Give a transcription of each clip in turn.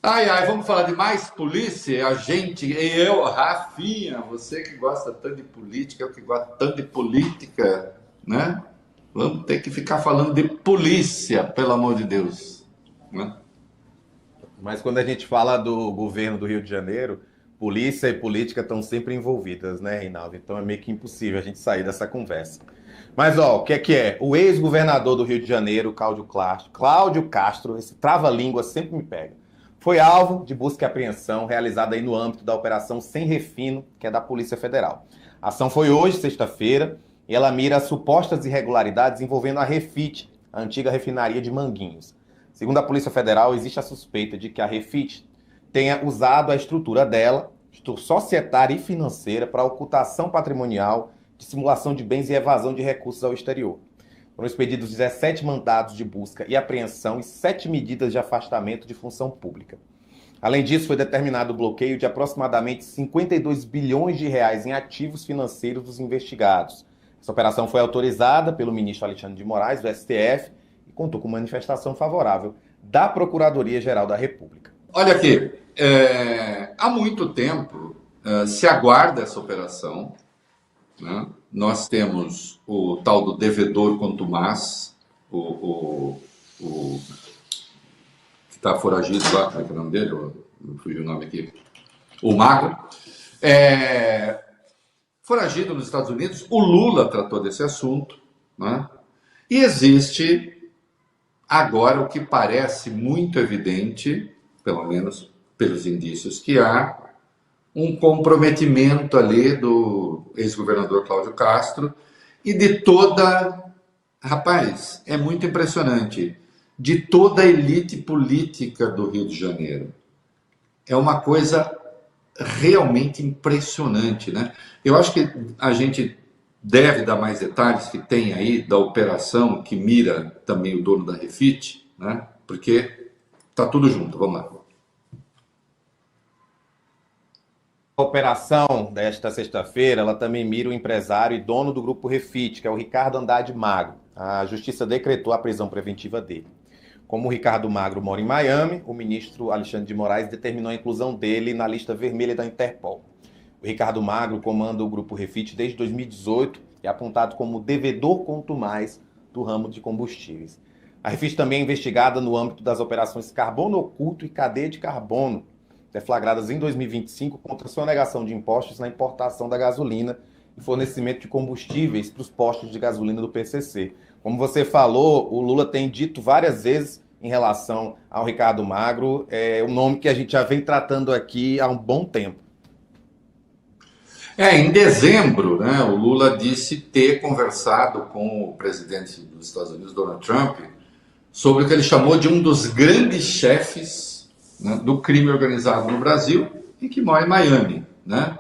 Ai, ai, vamos falar de mais polícia? A gente, eu, Rafinha, você que gosta tanto de política, eu que gosto tanto de política, né? Vamos ter que ficar falando de polícia, pelo amor de Deus, né? Mas quando a gente fala do governo do Rio de Janeiro, polícia e política estão sempre envolvidas, né, Reinaldo? Então é meio que impossível a gente sair dessa conversa. Mas, ó, o que é que é? O ex-governador do Rio de Janeiro, Cláudio Castro, esse trava-língua sempre me pega, foi alvo de busca e apreensão realizada aí no âmbito da Operação Sem Refino, que é da Polícia Federal. A ação foi hoje, sexta-feira, e ela mira supostas irregularidades envolvendo a Refit, a antiga refinaria de Manguinhos. Segundo a Polícia Federal, existe a suspeita de que a Refit tenha usado a estrutura dela, societária e financeira, para ocultação patrimonial, dissimulação de bens e evasão de recursos ao exterior. Foram expedidos 17 mandados de busca e apreensão e 7 medidas de afastamento de função pública. Além disso, foi determinado o bloqueio de aproximadamente 52 bilhões de reais em ativos financeiros dos investigados. Essa operação foi autorizada pelo ministro Alexandre de Moraes, do STF, e contou com manifestação favorável da Procuradoria-Geral da República. Olha aqui, há muito tempo se aguarda essa operação, né? Nós temos o tal do devedor contumaz, o que está foragido lá, como é que é o nome dele? Fugiu o nome aqui. O Magro. Foragido nos Estados Unidos, o Lula tratou desse assunto, né? E existe agora o que parece muito evidente, pelo menos pelos indícios que há, um comprometimento ali do ex-governador Cláudio Castro e de toda, rapaz, é muito impressionante, de toda a elite política do Rio de Janeiro. É uma coisa realmente impressionante, né? Eu acho que a gente deve dar mais detalhes que tem aí da operação que mira também o dono da Refit, né? Porque tá tudo junto, vamos lá. A operação desta sexta-feira, ela também mira o empresário e dono do grupo Refit, que é o Ricardo Andrade Magro. A justiça decretou a prisão preventiva dele. Como o Ricardo Magro mora em Miami, o ministro Alexandre de Moraes determinou a inclusão dele na lista vermelha da Interpol. O Ricardo Magro comanda o grupo Refit desde 2018 e é apontado como devedor contumaz do ramo de combustíveis. A Refit também é investigada no âmbito das operações Carbono Oculto e Cadeia de Carbono, deflagradas em 2025 contra sonegação de impostos na importação da gasolina e fornecimento de combustíveis para os postos de gasolina do PCC. Como você falou, o Lula tem dito várias vezes em relação ao Ricardo Magro, um nome que a gente já vem tratando aqui há um bom tempo. Em dezembro, né, o Lula disse ter conversado com o presidente dos Estados Unidos, Donald Trump, sobre o que ele chamou de um dos grandes chefes, né, do crime organizado no Brasil e que mora em Miami, né?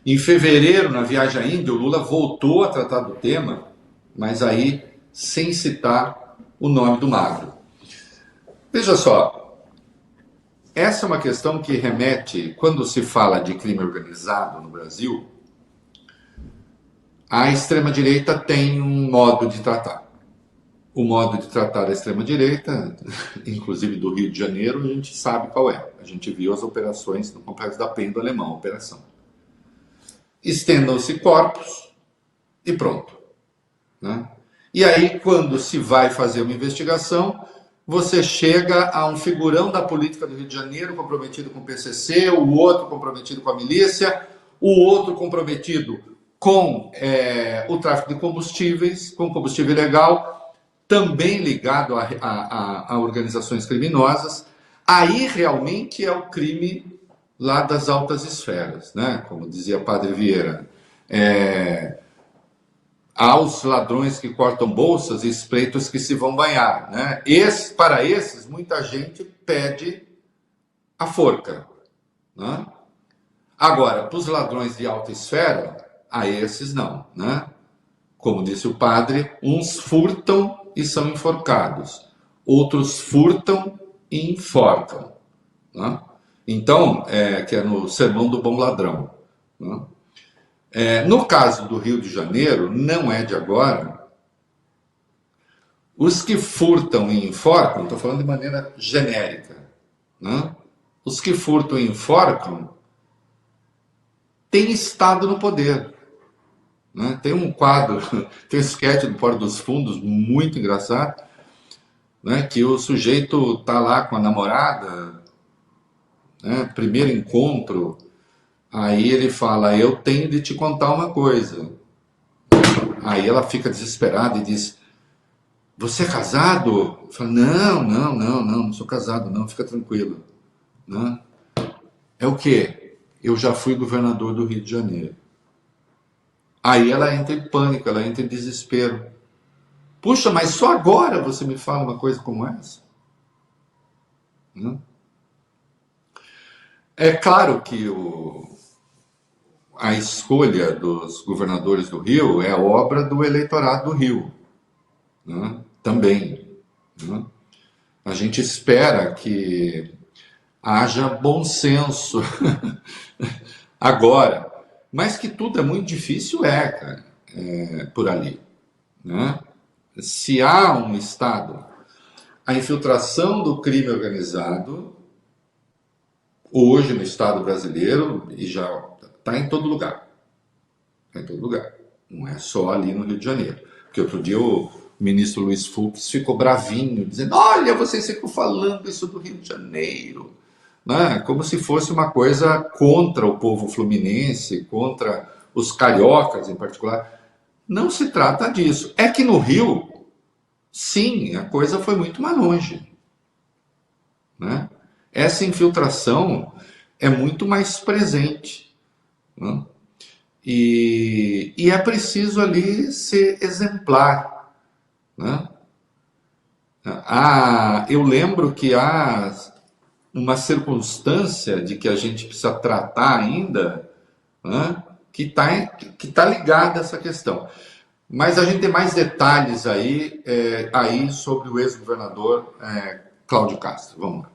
Em fevereiro, na viagem à Índia, o Lula voltou a tratar do tema, mas aí sem citar o nome do Magro. Veja só, essa é uma questão que remete, quando se fala de crime organizado no Brasil, a extrema-direita tem um modo de tratar. O modo de tratar da extrema-direita, inclusive do Rio de Janeiro, a gente sabe qual é. A gente viu as operações no Complexo da Penha do Alemão, a operação. Estendam-se corpos e pronto, né? E aí, quando se vai fazer uma investigação, você chega a um figurão da política do Rio de Janeiro comprometido com o PCC, o outro comprometido com a milícia, o outro comprometido com o tráfico de combustíveis, com combustível ilegal, também ligado a organizações criminosas. Aí realmente é o crime lá das altas esferas, né? Como dizia Padre Vieira, aos ladrões que cortam bolsas e espreitos que se vão banhar, né? Para esses, muita gente pede a forca, né? Agora, para os ladrões de alta esfera, a esses não, né? Como disse o padre, uns furtam e são enforcados, outros furtam e enforcam, né? Então, que é no Sermão do Bom Ladrão, né? No caso do Rio de Janeiro, não é de agora, os que furtam e enforcam, estou falando de maneira genérica, né? os que furtam e enforcam têm estado no poder. Né? Tem um quadro, tem um sketch do Porta dos Fundos muito engraçado, né? Que o sujeito tá lá com a namorada, né? Primeiro encontro, aí ele fala: eu tenho de te contar uma coisa. Aí ela fica desesperada e diz: você é casado? Fala: não sou casado, não, fica tranquilo. Né? É o quê? Eu já fui governador do Rio de Janeiro. Aí ela entra em pânico, ela entra em desespero. Puxa, mas só agora você me fala uma coisa como essa? Né? É claro que a escolha dos governadores do Rio é obra do eleitorado do Rio, né? Também. Né? A gente espera que haja bom senso agora, mas que tudo é muito difícil, cara, por ali. Né? Se há um Estado, a infiltração do crime organizado, hoje no Estado brasileiro, e já está em todo lugar. Está em todo lugar. Não é só ali no Rio de Janeiro. Porque outro dia o ministro Luiz Fux ficou bravinho, dizendo: olha, vocês ficam falando isso do Rio de Janeiro. Né? Como se fosse uma coisa contra o povo fluminense, contra os cariocas em particular. Não se trata disso. É que no Rio, sim, a coisa foi muito mais longe. Né? Essa infiltração é muito mais presente. Né? E é preciso ali ser exemplar. Né? Eu lembro que há uma circunstância de que a gente precisa tratar ainda, né? Que tá ligada a essa questão. Mas a gente tem mais detalhes aí sobre o ex-governador Cláudio Castro. Vamos lá.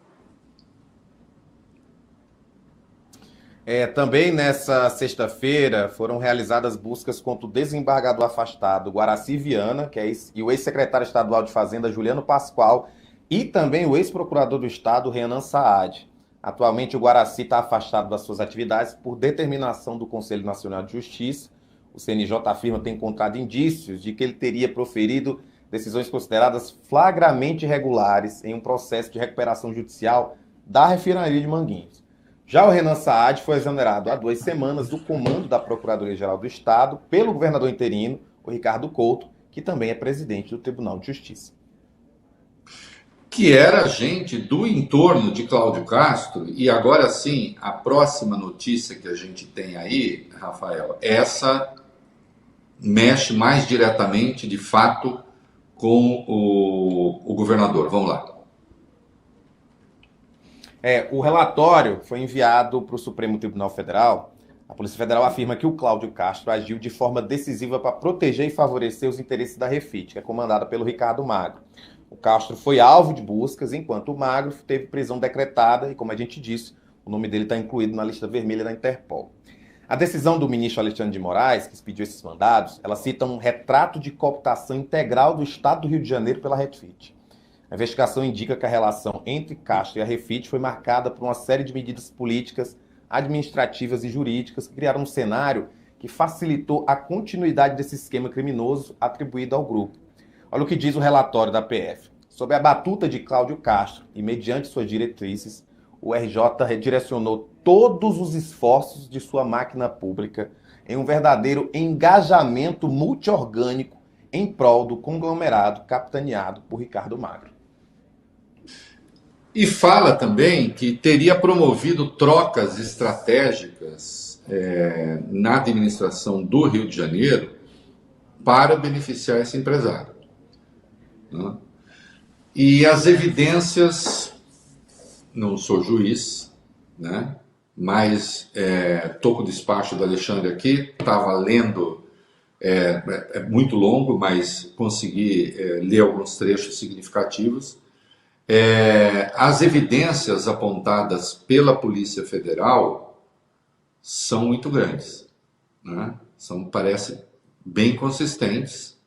Também nessa sexta-feira foram realizadas buscas contra o desembargador afastado Guaraci Viana, e o ex-secretário estadual de Fazenda Juliano Pascoal, e também o ex-procurador do Estado Renan Saad. Atualmente o Guaraci está afastado das suas atividades por determinação do Conselho Nacional de Justiça. O CNJ afirma ter encontrado indícios de que ele teria proferido decisões consideradas flagramente irregulares em um processo de recuperação judicial da refinaria de Manguinhos. Já o Renan Saad foi exonerado há 2 semanas do comando da Procuradoria-Geral do Estado pelo governador interino, o Ricardo Couto, que também é presidente do Tribunal de Justiça. Que era gente do entorno de Cláudio Castro, e agora sim, a próxima notícia que a gente tem aí, Rafael, essa mexe mais diretamente, de fato, com o governador. Vamos lá. O relatório foi enviado para o Supremo Tribunal Federal. A Polícia Federal afirma que o Cláudio Castro agiu de forma decisiva para proteger e favorecer os interesses da Refit, que é comandada pelo Ricardo Magro. O Castro foi alvo de buscas, enquanto o Magro teve prisão decretada e, como a gente disse, o nome dele está incluído na lista vermelha da Interpol. A decisão do ministro Alexandre de Moraes, que expediu esses mandados, ela cita um retrato de cooptação integral do Estado do Rio de Janeiro pela Refit. A investigação indica que a relação entre Castro e a Refit foi marcada por uma série de medidas políticas, administrativas e jurídicas que criaram um cenário que facilitou a continuidade desse esquema criminoso atribuído ao grupo. Olha o que diz o relatório da PF. Sob a batuta de Cláudio Castro e mediante suas diretrizes, o RJ redirecionou todos os esforços de sua máquina pública em um verdadeiro engajamento multiorgânico em prol do conglomerado capitaneado por Ricardo Magro. E fala também que teria promovido trocas estratégicas na administração do Rio de Janeiro para beneficiar esse empresário. Né? E as evidências, não sou juiz, né? Mas estou com o despacho do Alexandre aqui, estava lendo, é muito longo, mas consegui ler alguns trechos significativos. As evidências apontadas pela Polícia Federal são muito grandes, né? Parecem bem consistentes.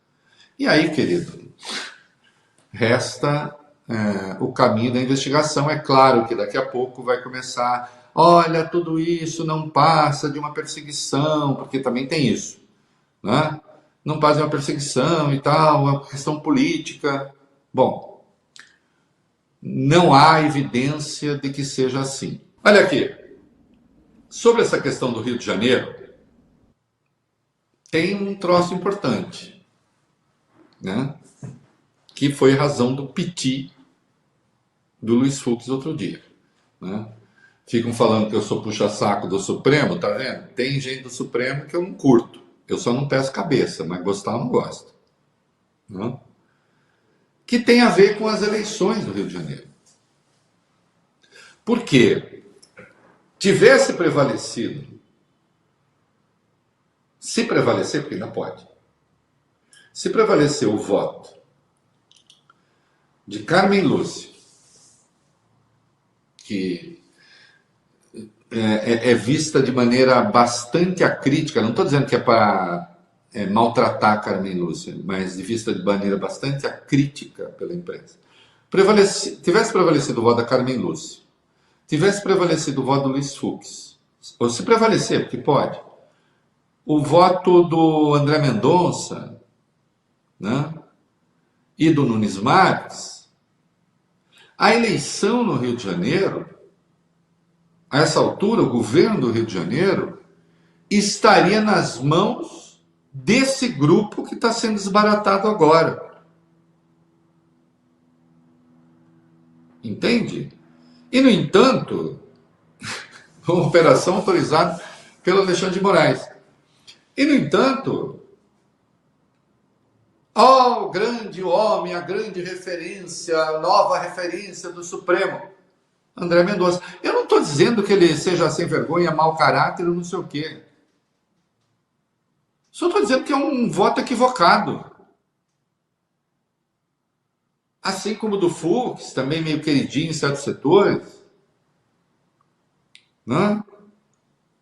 E aí, querido, resta o caminho da investigação. É claro que daqui a pouco vai começar, olha, tudo isso não passa de uma perseguição, porque também tem isso, né? Não passa de uma perseguição e tal, uma questão política. Bom, não há evidência de que seja assim. Olha aqui, sobre essa questão do Rio de Janeiro, tem um troço importante, né? Que foi razão do piti do Luiz Fux outro dia, né? Ficam falando que eu sou puxa-saco do Supremo, tá vendo? Tem gente do Supremo que eu não curto. Eu só não peço cabeça, mas gostar eu não gosto, né? Que tem a ver com as eleições do Rio de Janeiro. Porque tivesse prevalecido, se prevalecer, porque ainda pode, se prevalecer o voto de Carmen Lúcia, que é vista de maneira bastante acrítica, não estou dizendo que é para maltratar a Carmen Lúcia, mas vista de maneira bastante acrítica pela imprensa. Tivesse prevalecido o voto da Carmen Lúcia, tivesse prevalecido o voto do Luiz Fux, ou se prevalecer, porque pode, o voto do André Mendonça, né, e do Nunes Marques, a eleição no Rio de Janeiro, a essa altura, o governo do Rio de Janeiro estaria nas mãos desse grupo que está sendo desbaratado agora. Entende? E, no entanto, uma operação autorizada pelo Alexandre de Moraes. E, no entanto, o grande homem, a grande referência, a nova referência do Supremo, André Mendonça. Eu não estou dizendo que ele seja sem vergonha, mau caráter ou não sei o quê. Só estou dizendo que é um voto equivocado. Assim como o do Fux, também meio queridinho em certos setores. Né?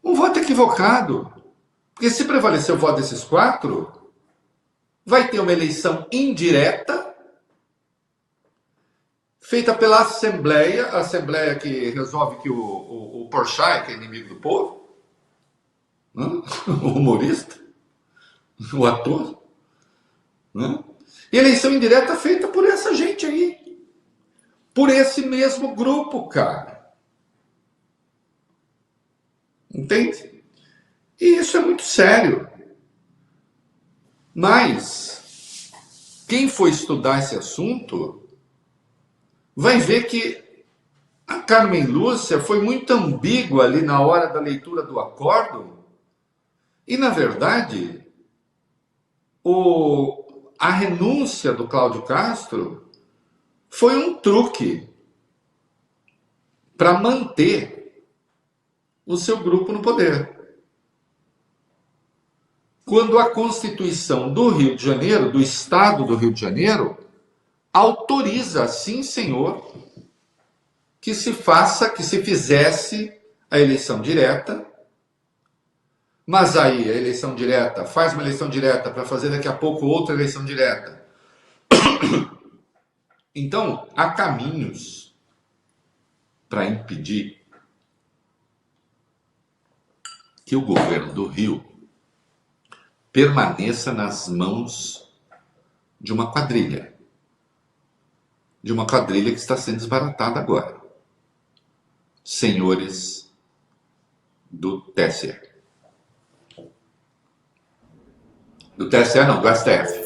Um voto equivocado. Porque se prevalecer o voto desses quatro, vai ter uma eleição indireta feita pela Assembleia, a Assembleia que resolve que o Porchat, que é inimigo do povo, né? O humorista, o ator, né? E eleição indireta feita por essa gente aí, por esse mesmo grupo, cara. Entende? E isso é muito sério. Mas quem for estudar esse assunto vai ver que a Carmen Lúcia foi muito ambígua ali na hora da leitura do acórdão e, na verdade, a renúncia do Cláudio Castro foi um truque para manter o seu grupo no poder. Quando a Constituição do Rio de Janeiro, do Estado do Rio de Janeiro, autoriza, sim, senhor, que se fizesse a eleição direta, mas aí a eleição direta, faz uma eleição direta para fazer daqui a pouco outra eleição direta. Então, há caminhos para impedir que o governo do Rio permaneça nas mãos de uma quadrilha. De uma quadrilha que está sendo desbaratada agora. Senhores do TSE. Do TSE não, do STF.